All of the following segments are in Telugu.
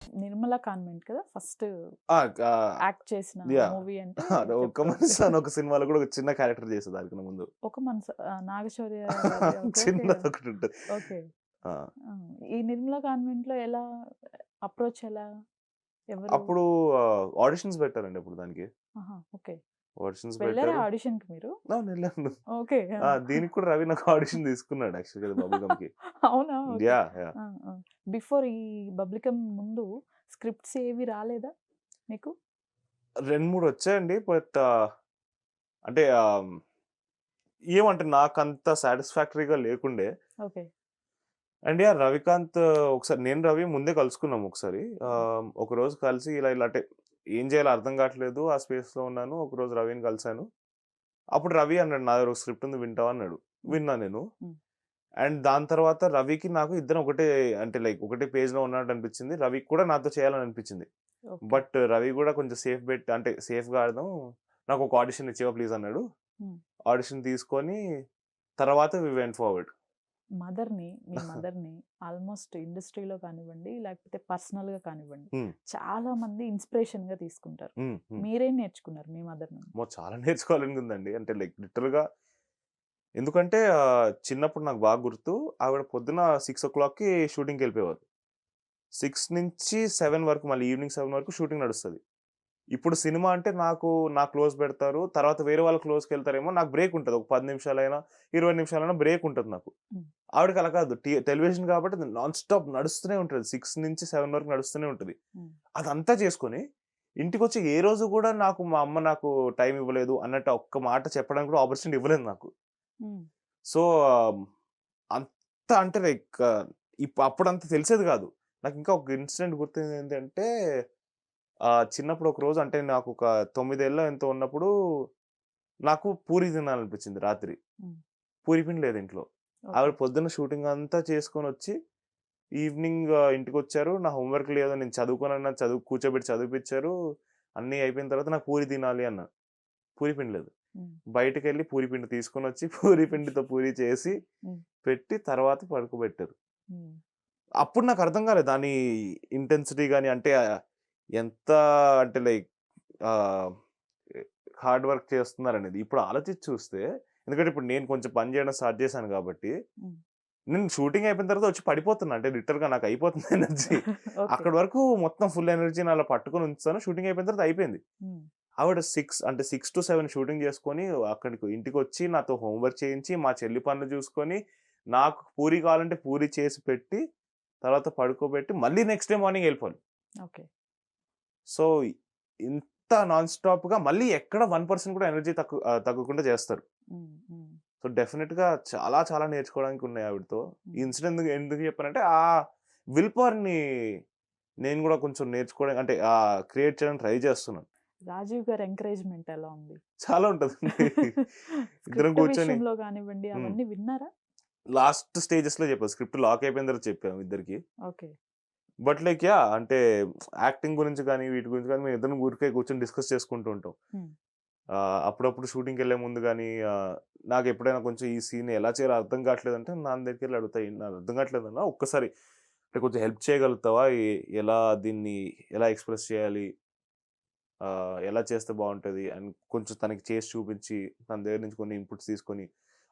'నిర్మలా కాన్వెంట్' కదా ఫస్ట్ ఆ! యాక్ట్ చేసిన యాహ్! మూవీ అంటే ఒక్క చెప్పుకోవచ్చు. మనసు అని ఒక సినిమాలో కూడా ఒక చిన్న క్యారెక్టర్ చేసేది దానికన్నా ముందు. ఒక మనసు నాగశౌర్య గారిది ఓకే. ఓకే. చిన్నదొకటుంటది. ఓకే. ఆ! ఆ! ఈ 'నిర్మలా కాన్వెంట్‌లో' ఎలా అప్రోచ్ ఎలా? ఎవరు? అప్పుడు ఆడిషన్స్ పెట్టారండి అప్పుడు దానికి. ఆహా! ఓకే. ఆడిషన్స్ వెళ్లారా పెట్టారు. ఆడిషన్‌కి మీరు? వెళ్ళాను. ఓకే. ఆ! దీనికి కూడా రవి నాకు ఆడిషన్ తీసుకున్నాడు యాక్చువల్‌గా బబుల్ గమ్‌కి. అవునా? ఓకే. యాహ్! ఆ! ఆ! బిఫోర్ ఈ 'బబ్లికం' ముందు స్క్రిప్ట్స్ ఏవి రాలేదా మీకు? 2, 3 వచ్చాయండి. అంటే ఏమంటే నాకంత సాటిస్ఫాక్టరీగా లేకుండే. ఓకే. అండ్ రవికాంత్ ఒకసారి నేను, రవి ముందే కలుసుకున్నాం ఒకసారి. హ్మ్. ఒకరోజు కలిసి ఇలా ఇలా అంటే ఏం చేయాలో అర్థం కావట్లేదు. ఆ స్పేస్‌లో ఉన్నాను. ఒకరోజు రవిని కలిసాను. అప్పుడు రవి అన్నాడు, "నా దగ్గర ఒక స్క్రిప్ట్ ఉంది వింటావా?" అన్నాడు. హ్మ్. విన్నా నేను. హ్మ్. అండ్ దాని తర్వాత రవికి నాకు ఇద్దరం ఒకటే అంటే లైక్ ఒకటే పేజ్‌లో ఉన్నట్టు అనిపించింది. రవికి కూడా నాతో చేయాలని అనిపించింది. ఓకే. బట్ రవి కూడా కొంచెం సేఫ్ బెట్ అంటే సేఫ్‌గా ఆడదాం. నాకొక ఆడిషన్ ఇచ్చేవా ప్లీజ్ అన్నాడు. హ్మ్. ఆడిషన్ తీసుకొని తర్వాత వి వెంట్ ఫార్వర్డ్. మీ మదర్‌ని ఆల్‌మోస్ట్ ఇండస్ట్రీలో కానివ్వండి, లేకపోతే పర్సనల్‌గా కానివ్వండి, హ్మ్. చాలా మంది ఇన్‌స్పిరేషన్‌గా తీసుకుంటారు. హ్మ్. హ్మ్. మీరేం నేర్చుకున్నారు మీ మదర్ నుండి? అమ్మో! చాలా నేర్చుకోవాలని ఉందండి. అంటే లైక్ లిటరల్‌గా ఎందుకంటే చిన్నప్పుడు నాకు బాగా గుర్తు. ఆవిడ పొద్దున 6:00కి షూటింగ్‌కెళ్ళిపోయేవారు. 6 నుంచి 7 వరకు మళ్ళీ ఈవినింగ్ 7 వరకు షూటింగ్ నడుస్తది. ఇప్పుడు సినిమా అంటే నా క్లోజ్ పెడతారు. తర్వాత వేరే వాళ్ళ క్లోజ్‌కెళ్తారేమో. నాకు బ్రేక్ ఉంటది. ఒక 10 నిమిషాలైనా, 20 నిమిషాలైనా బ్రేక్ ఉంటది నాకు. హ్మ్. ఆవిడకి అలా కాదు. టెలివిజన్ కాబట్టి నాన్ స్టాప్ నడుస్తూనే ఉంటది. 6 నుంచి 7 వరకు నడుస్తూనే ఉంటది. హ్మ్. అదంతా చేసుకొని ఇంటికొచ్చి ఏ రోజు కూడా మా అమ్మ నాకు టైమ్ ఇవ్వలేదు అన్నట్టు ఒక్క మాట చెప్పడానికి కూడా ఆపర్చునిటీ ఇవ్వలేదు నాకు. హ్మ్. సో, అంత అంటే లైక్ అప్పుడంత తెలిసేది కాదు. నాకింకా ఒక ఇన్సిడెంట్ గుర్తుంది ఏంటంటే చిన్నప్పుడు ఒకరోజు అంటే నాకొక 9 ఏళ్ళో ఎంతో ఉన్నప్పుడు నాకు పూరి తినాలనిపించింది రాత్రి. హ్మ్. పూరి పిండి లేదు ఇంట్లో. ఓకే. ఆవిడ పొద్దున్న షూటింగ్ అంతా చేసుకొనొచ్చి ఈవినింగ్ ఇంటికొచ్చారు. నా హోంవర్క్ లేదు. నేను చదువుకోనన్నా కూర్చోబెట్టి చదివిపిచ్చారు. అన్నీ అయిపోయిన తర్వాత నాకు పూరి తినాలి అన్నా. పూరి పిండి లేదు. హ్మ్. బయటికెళ్ళి పూరి పిండి తీసుకొనొచ్చి పూరి పిండితో పూరి చేసి హ్మ్. పెట్టి తర్వాత పడుకోబెట్టారు. హ్మ్. అప్పుడు నాకు అర్థం కాలేదు. దాని ఇంటెన్సిటీ గాని అంటే ఎంత అంటే లైక్ ఆహ్, హార్డ్ వర్క్ చేస్తున్నారనేది. ఇప్పుడు ఆలోచించి చూస్తే ఎందుకంటే ఇప్పుడు నేను కొంచెం పని చేయడం స్టార్ట్ చేశాను కాబట్టి హ్మ్. నేను షూటింగ్ అయిపోయిన తర్వాత వచ్చి పడిపోతున్నా. అంటే లిటరల్‌గా నాకు అయిపోతుంది ఎనర్జీ. ఓకే. అక్కడి వరకు మొత్తం ఫుల్ ఎనర్జీని అలా పట్టుకొని ఉంచుతాను. షూటింగ్ అయిపోయిన తర్వాత అయిపోయింది. హ్మ్. ఆవిడ 6-7 షూటింగ్ చేసుకొని ఇంటికొచ్చి నాతో హోమ్ వర్క్ చేయించి, మా చెల్లి పనులు చూసుకొని, నాకు పూరి కావాలంటే పూరి చేసి పెట్టి, తర్వాత పడుకోబెట్టి, మళ్ళీ నెక్స్ట్ డే మార్నింగ్ ఎళ్ళిపోవాలి. ఓకే. సో, ఇంత నాన్ స్టాప్‌గా మళ్ళీ ఎక్కడ 1% కూడా ఎనర్జీ తగ్గకుండా చేస్తారు. హ్మ్. హ్మ్. సో, డెఫినిట్‌గా చాలా చాలా నేర్చుకోవడానికి ఉన్నాయి ఆవిడతో. ఈ హ్మ్. ఇన్సిడెంట్ ఎందుకు ఎందుకు చెప్పానంటే విల్ పవర్‌ని నేను గూడా కొంచెం నేర్చుకోవడం అంటే క్రియేట్ చేయడానికి ట్రై చేస్తున్నాను. రాజీవ్ గారి ఎంకరేజ్‌మెంట్ ఎలా ఉంది? చాలా ఉంటదండి. ఇద్దరం స్క్రిప్ట్ కూర్చొని విషయంలో గానివ్వండి హ్మ్. అవన్నీ విన్నారా? లాస్ట్ స్టేజెస్‌లో చెప్పారు. స్క్రిప్ట్ లాక్ అయిపోయిన తర్వాత చెప్పాము ఇద్దరికీ. ఓకే. బట్ లైక్ అంటే యాక్టింగ్ గురించి గాని, వీటి గురించి గాని మేమిద్దరం ఊరికే కూర్చొని డిస్కస్ చేసుకుంటూ ఉంటాం. హ్మ్. అప్పుడప్పుడు షూటింగ్‌కెళ్ళే ముందు గాని నాకెప్పుడైనా కొంచెం ఈ సీన్ ఎలా చేయాలో అర్థం కావట్లేదంటే నాన్న దగ్గరికెళ్ళి అడుగుతా. నాకు అర్థం కావట్లేదన్నా ఒక్కసారి అంటే కొంచెం హెల్ప్ చేయగలుగుతావా? ఎలా దీన్ని ఎలా ఎక్స్‌ప్రెస్ చేయాలి? ఎలా చేస్తే బావుంటది? అని కొంచెం తనకి చేసి చూపించి, తన దగ్గర నుంచి కొన్ని ఇన్‌పుట్స్ తీసుకొని,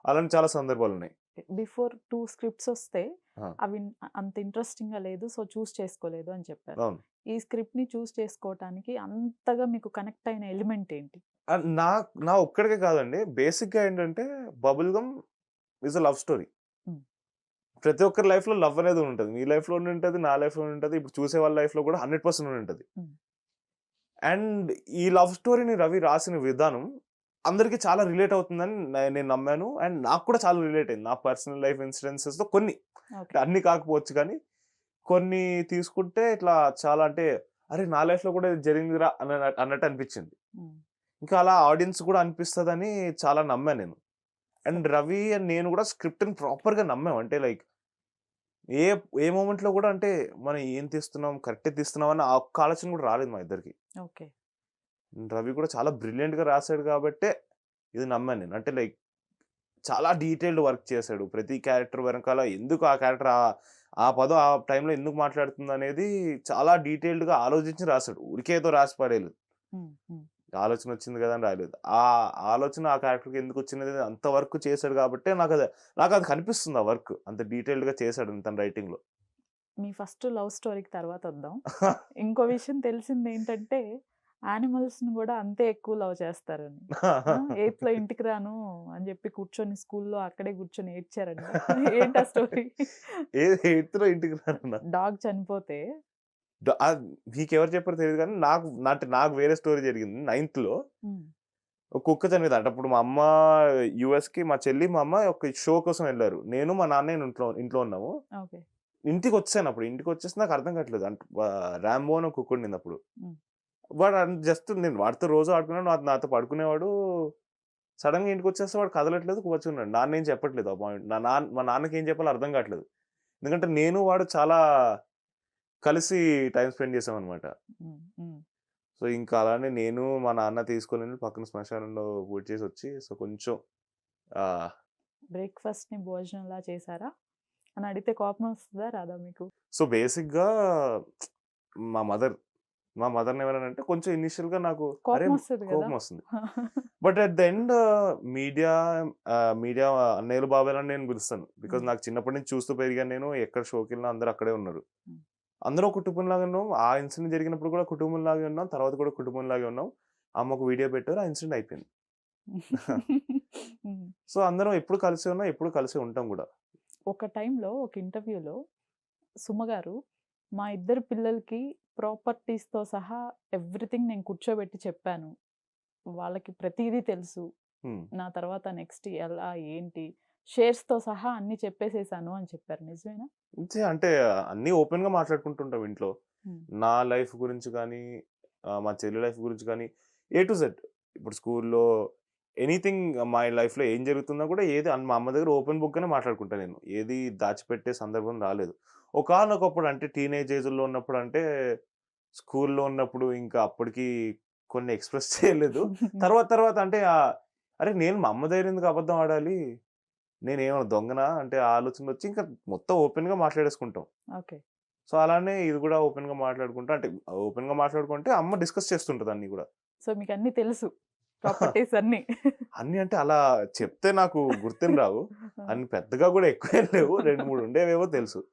అలాంటి చాలా సందర్భాలున్నాయి. బిఫోర్ 2 స్క్రిప్ట్స్ వస్తే ఆ! అవి అంత ఇంట్రెస్టింగ్‌గా లేదు. సో, చూజ్ చేసుకోలేదు అని చెప్పారు. అవును. ఈ స్క్రిప్ట్‌ని చూజ్ చేసుకోవటానికి అంతగా మీకు కనెక్ట్ అయిన ఎలిమెంట్ ఏంటి? నా నా ఒక్కడికే కాదండి. బేసిక్‌గా ఏంటంటే 'Bubble Gum' is a love story. Hmm. ప్రతి ఒక్కరి లైఫ్‌లో లవ్ అనేది ఉంటది. మీ లైఫ్‌లోను ఉంటది. నా లైఫ్‌లోను ఉంటది. ఇప్పుడు చూసే వాళ్ళ లైఫ్‌లో కూడా 100% ఉంటది. హ్మ్. అండ్ ఈ లవ్ స్టోరీని రవి రాసిన విధానం అందరికి చాలా రిలేట్ అవుతుందని నేను నమ్మాను. అండ్ నాకు కూడా చాలా రిలేట్ అయింది. నా పర్సనల్ లైఫ్ ఇన్సిడెన్సెస్‌తో కొన్ని. ఓకే. అంటే అన్ని కాకపోవచ్చు కానీ, కొన్ని తీసుకుంటే ఇట్లా చాలా అంటే, అరే! నా లైఫ్‌లో కూడా ఇది జరిగిందిరా అన్నట్టు అనిపించింది. హ్మ్. ఇంకా అలా ఆడియన్స్ కూడా అనిపిస్తదని చాలా నమ్మా నేను. సో అండ్ రవి అండ్ నేను కూడా స్క్రిప్ట్‌ని ప్రాపర్‌గా నమ్మాం. అంటే లైక్ ఏ ఏ మొమెంట్‌లో కూడా అంటే మనం ఏం తీస్తున్నాం, కరెక్టే తీస్తున్నాం అన్న ఆ ఒక్క ఆలోచన కూడా రాలేదు మా ఇద్దరికీ. ఓకే. రవి కూడా చాలా బ్రిలియంట్‌గా రాసాడు కాబట్టే ఇది నమ్మాను నేను. అంటే లైక్ చాలా డీటెయిల్డ్ వర్క్ చేసాడు. ప్రతి క్యారెక్టర్ వెనకాల ఎందుకు ఆ క్యారెక్టర్ ఆ పదం ఆ టైంలో ఎందుకు మాట్లాడుతుందనేది చాలా డీటెయిల్డ్‌గా ఆలోచించి రాసాడు. ఊరికే ఏదో రాసి పడేయలేదు. హ్మ్. హ్మ్. ఆలోచన వచ్చింది కదా! అని రాయలేదు. ఆ ఆలోచన ఆ క్యారెక్టర్‌కి ఎందుకొచ్చిందనేది అంత వర్క్ చేసాడు కాబట్టే నాకది కనిపిస్తుంది ఆ వర్క్. అంత డీటెయిల్డ్‌గా చేసాడు తన రైటింగ్‌లో. మీ ఫస్ట్ లవ్ స్టోరీకి తర్వాతొద్దాం. ఇంకో విషయం తెలిసిందేంటంటే, యానిమల్స్‌ని గూడా అంతే ఎక్కువ లవ్ చేస్తారని. ఆ! ఎయిత్‌లో ఇంటికి రాను అని జెప్పి కూర్చొని స్కూల్‌లో అక్కడే కూర్చొని ఏడ్చారంట. ఏంటా స్టోరీ? ఏది ఎయిత్‌లో ఇంటికి రానన్నా. డాగ్ చనిపోతే మీకెవరు చెప్పారో తెలీదు గానీ నాకు వేరే స్టోరీ జరిగింది. నైన్త్‌లో హ్మ్. ఒక కుక్క చనిపోయిందంట. అప్పుడు మా అమ్మ యూఎస్‌కి, మా చెల్లి, మా అమ్మ ఒక షో కోసం ఎళ్లారు. నేను, మా నాన్న ఇంట్లో ఇంట్లో ఉన్నాము. ఓకే. ఇంటికొచ్చేసానప్పుడు. ఇంటికొచ్చేసి నాకు అర్థం కావట్లేదు. రాంబో అని ఒక కుక్క ఉండిందప్పుడు. హ్మ్. వాడు జస్ట్ నేను వాడితో రోజు ఆడుకున్నాను. నాతో పడుకునేవాడు. సడెన్‌గా ఇంటికొచ్చేస్తే వాడు కదలట్లేదు, కూర్చున్నాడు. నాన్నేం చెప్పట్లేదు ఆ పాయింట్. మా నాన్నకి ఏం చెప్పాలో అర్థం కావట్లేదు. ఎందుకంటే నేను వాడు చాలా కలిసి టైమ్ స్పెండ్ చేసామనమాట. హ్మ్. హ్మ్. సో, ఇంకా అలానే నేను, మా నాన్న తీసుకొనెళ్లి పక్కన శ్మశానంలో పూడ్చేసొచ్చి సో, కొంచెం ఆహ్, బ్రేక్‌ఫాస్ట్‌ని భోజనంలా చేశారా? అని అడిగితే కోపమొస్తదా? రాదా మీకు? సో, బేసిక్‌గా మా మదర్, మా మదర్‌ని ఎవరనంటే కొంచెం ఇనీషియల్‌గా నాకు అరే! కోపమొస్తది గదా! కోపమొస్తుంది. But at the end media media అన్నయ్యలు, బాబాయిలని నేను పిలుస్తాను. బికాజ్ హ్మ్. నాకు చిన్నప్పటి నుంచి చూస్తూ పెరిగాను నేను. ఎక్కడ షోకెళ్ళినా అందరూ అక్కడే ఉన్నారు. హ్మ్. అందరూ కుటుంబంలాగా ఉన్నాం. ఆ ఇన్సిడెంట్ జరిగినప్పుడు కూడా కుటుంబంలాగే ఉన్నాం. తర్వాత కూడా కుటుంబంలాగే ఉన్నాం. అమ్మ ఒక వీడియో పెట్టారు. ఆ ఇన్సిడెంట్ అయిపోయింది. హ్మ్. సో, అందరం ఎప్పుడు కలిసే ఉన్నాం. ఎప్పుడు కలిసే ఉంటాం గూడా. ఒక టైంలో ఒక ఇంటర్వ్యూలో సుమ గారు, మా ఇద్దరు పిల్లలకి ప్రాపర్టీస్‌తో సహా ఎవ్రీథింగ్ నేను కూర్చోబెట్టి చెప్పాను. వాళ్ళకి ప్రతీదీ తెలుసు. హ్మ్. నా తర్వాత నెక్స్ట్ ఎలా, ఏంటి, షేర్స్‌తో సహా అన్నీ చెప్పేసేసాను అని చెప్పారు. నిజమేనా? అంతే అంటే అన్నీ ఓపెన్‌గా మాట్లాడుకుంటుంటాం ఇంట్లో. హ్మ్. నా లైఫ్ గురించి కానీ, మా చెల్లి లైఫ్ గురించి కానీ, ఏ టు జెడ్. ఇప్పుడు స్కూల్‌లో ఎనీథింగ్ మా లైఫ్‌లో ఏం జరుగుతున్నా కూడా ఏది మా అమ్మ దగ్గర ఓపెన్ బుక్‌గానే మాట్లాడుకుంటా నేను. ఏది దాచిపెట్టే సందర్భం రాలేదు. ఒకానొకప్పుడు అంటే టీనేజ్ ఏజ్‌లో ఉన్నప్పుడు అంటే స్కూల్‌లో ఉన్నప్పుడు ఇంకా అప్పటికి కొన్ని ఎక్స్‌ప్రెస్ చేయలేదు. తర్వాత తర్వాత అంటే అరే! నేను మా అమ్మ దగ్గర ఎందుకు అబద్ధం ఆడాలి? నేనేమన్నా దొంగనా? అంటే ఆ ఆలోచనొచ్చి ఇంకా మొత్తం ఓపెన్‌గా మాట్లాడేసుకుంటాం. ఓకే. సో, అలానే ఇది గూడా ఓపెన్‌గా మాట్లాడుకుంటా అంటే ఓపెన్‌గా మాట్లాడుకుంటే అమ్మ డిస్కస్ చేస్తుంటది అన్నీ గూడా. సో, మీకన్నీ తెలుసు. ప్రాపర్టీస్ అన్నీ. అన్నీ అంటే అలా చెప్తే నాకు గుర్తుని రావు. ఆ! అన్ని పెద్దగా గూడా ఎక్కువేం లేవు. 2, 3 ఉండేవేవో తెలుసు.